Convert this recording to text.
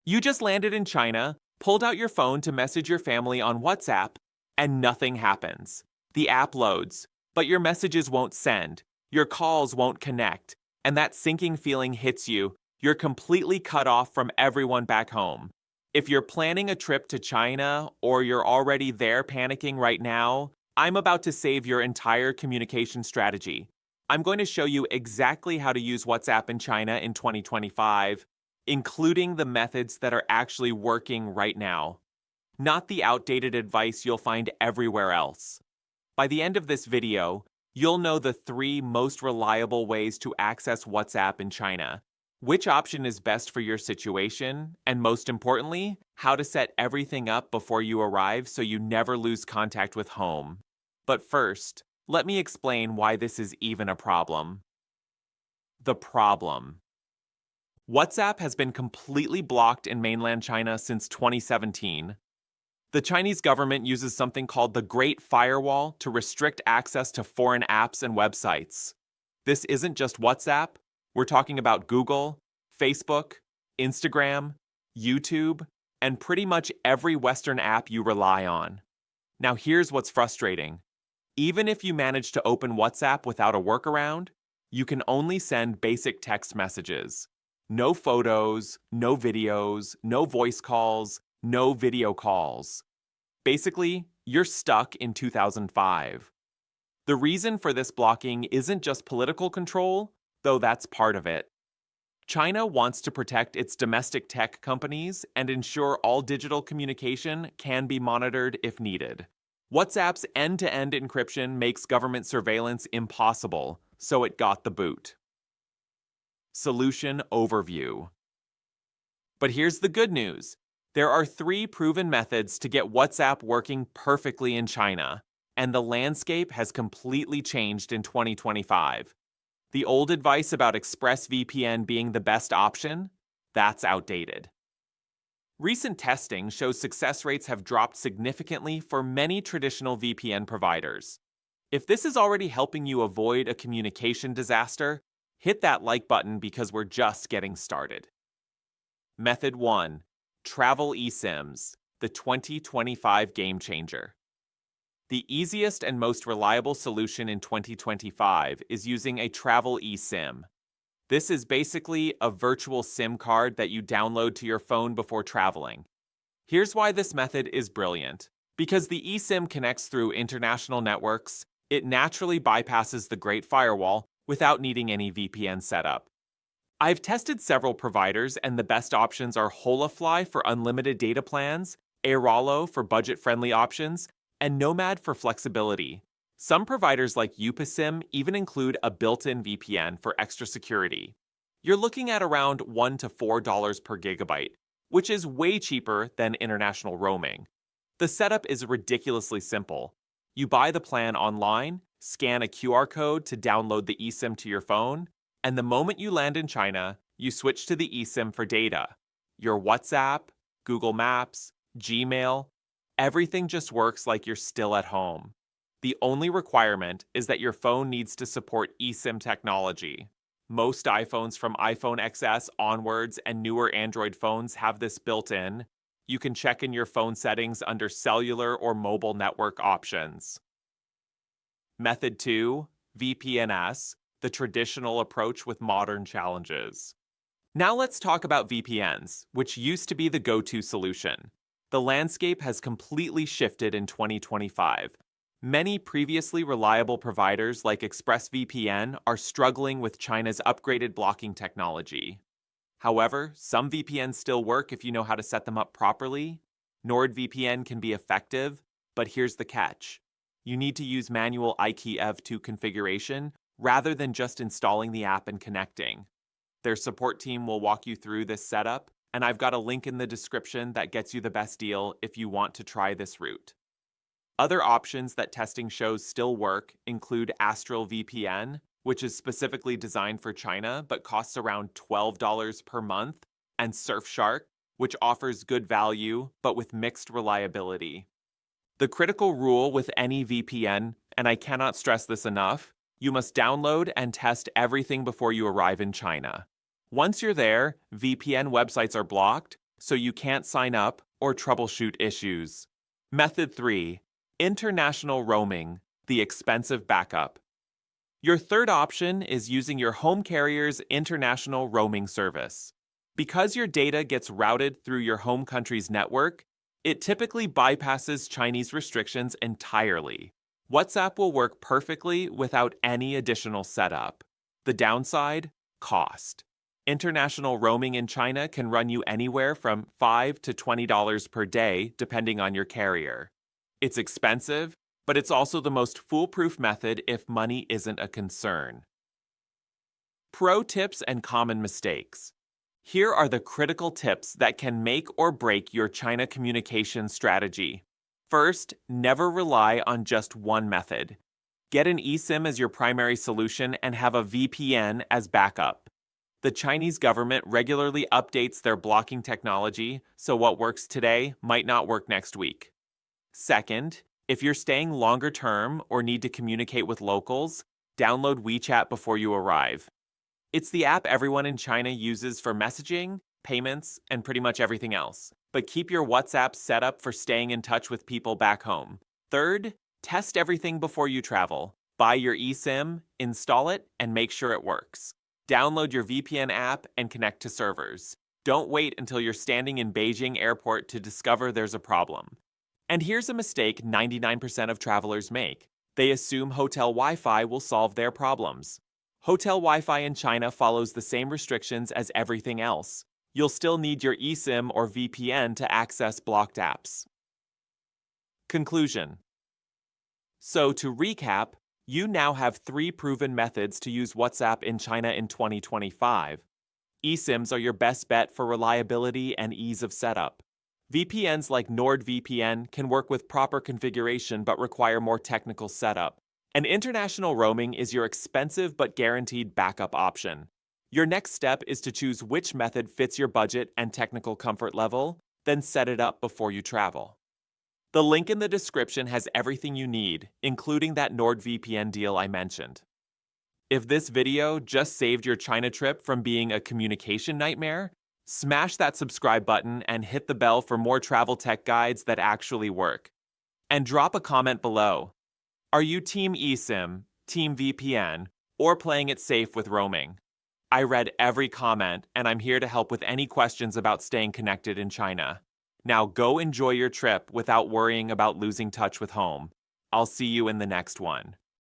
You just landed in China, pulled out your phone to message your family on WhatsApp, and nothing happens. The app loads, but your messages won't send, your calls won't connect, and that sinking feeling hits you. You're completely cut off from everyone back home. If you're planning a trip to China or you're already there panicking right now, I'm about to save your entire communication strategy. I'm going to show you exactly how to use WhatsApp in China in 2025, including the methods that are actually working right now, not the outdated advice you'll find everywhere else. By the end of this video, you'll know the 3 most reliable ways to access WhatsApp in China, which option is best for your situation, and most importantly, how to set everything up before you arrive so you never lose contact with home. But first, let me explain why this is even a problem. The problem. WhatsApp has been completely blocked in mainland China since 2017. The Chinese government uses something called the Great Firewall to restrict access to foreign apps and websites. This isn't just WhatsApp. We're talking about Google, Facebook, Instagram, YouTube, and pretty much every Western app you rely on. Now here's what's frustrating. Even if you manage to open WhatsApp without a workaround, you can only send basic text messages. No photos, no videos, no voice calls, no video calls. Basically, you're stuck in 2005. The reason for this blocking isn't just political control, though that's part of it. China wants to protect its domestic tech companies and ensure all digital communication can be monitored if needed. WhatsApp's end-to-end encryption makes government surveillance impossible, so it got the boot. Solution overview. But here's the good news. There are 3 proven methods to get WhatsApp working perfectly in China, and the landscape has completely changed in 2025. The old advice about ExpressVPN being the best option, that's outdated. Recent testing shows success rates have dropped significantly for many traditional VPN providers. If this is already helping you avoid a communication disaster, hit that like button because we're just getting started. Method 1. Travel eSIMs, the 2025 game changer. The easiest and most reliable solution in 2025 is using a travel eSIM. This is basically a virtual SIM card that you download to your phone before traveling. Here's why this method is brilliant. Because the eSIM connects through international networks, it naturally bypasses the Great Firewall without needing any VPN setup. I've tested several providers, and the best options are Holafly for unlimited data plans, Airalo for budget-friendly options, and Nomad for flexibility. Some providers like UPaSIM even include a built-in VPN for extra security. You're looking at around $1 to $4 per gigabyte, which is way cheaper than international roaming. The setup is ridiculously simple. You buy the plan online, scan a QR code to download the eSIM to your phone, and the moment you land in China, you switch to the eSIM for data. Your WhatsApp, Google Maps, Gmail, everything just works like you're still at home. The only requirement is that your phone needs to support eSIM technology. Most iPhones from iPhone XS onwards and newer Android phones have this built in. You can check in your phone settings under cellular or mobile network options. Method 2, VPNs, the traditional approach with modern challenges. Now let's talk about VPNs, which used to be the go-to solution. The landscape has completely shifted in 2025. Many previously reliable providers like ExpressVPN are struggling with China's upgraded blocking technology. However, some VPNs still work if you know how to set them up properly. NordVPN can be effective, but here's the catch. You need to use manual IKEv2 configuration rather than just installing the app and connecting. Their support team will walk you through this setup, and I've got a link in the description that gets you the best deal if you want to try this route. Other options that testing shows still work include Astral VPN, which is specifically designed for China but costs around $12 per month, and Surfshark, which offers good value but with mixed reliability. The critical rule with any VPN, and I cannot stress this enough, you must download and test everything before you arrive in China. Once you're there, VPN websites are blocked, so you can't sign up or troubleshoot issues. Method 3. International roaming, the expensive backup. Your third option is using your home carrier's international roaming service. Because your data gets routed through your home country's network, it typically bypasses Chinese restrictions entirely. WhatsApp will work perfectly without any additional setup. The downside? Cost. International roaming in China can run you anywhere from $5 to $20 per day, depending on your carrier. It's expensive, but it's also the most foolproof method if money isn't a concern. Pro tips and common mistakes. Here are the critical tips that can make or break your China communication strategy. First, never rely on just one method. Get an eSIM as your primary solution and have a VPN as backup. The Chinese government regularly updates their blocking technology, so what works today might not work next week. Second, if you're staying longer term or need to communicate with locals, download WeChat before you arrive. It's the app everyone in China uses for messaging, payments, and pretty much everything else. But keep your WhatsApp set up for staying in touch with people back home. Third, test everything before you travel. Buy your eSIM, install it, and make sure it works. Download your VPN app and connect to servers. Don't wait until you're standing in Beijing airport to discover there's a problem. And here's a mistake 99% of travelers make. They assume hotel Wi-Fi will solve their problems. Hotel Wi-Fi in China follows the same restrictions as everything else. You'll still need your eSIM or VPN to access blocked apps. Conclusion. So to recap, you now have 3 proven methods to use WhatsApp in China in 2025. eSIMs are your best bet for reliability and ease of setup. VPNs like NordVPN can work with proper configuration but require more technical setup. And international roaming is your expensive but guaranteed backup option. Your next step is to choose which method fits your budget and technical comfort level, then set it up before you travel. The link in the description has everything you need, including that NordVPN deal I mentioned. If this video just saved your China trip from being a communication nightmare, smash that subscribe button and hit the bell for more travel tech guides that actually work. And drop a comment below. Are you Team eSIM, Team VPN, or playing it safe with roaming? I read every comment, and I'm here to help with any questions about staying connected in China. Now go enjoy your trip without worrying about losing touch with home. I'll see you in the next one.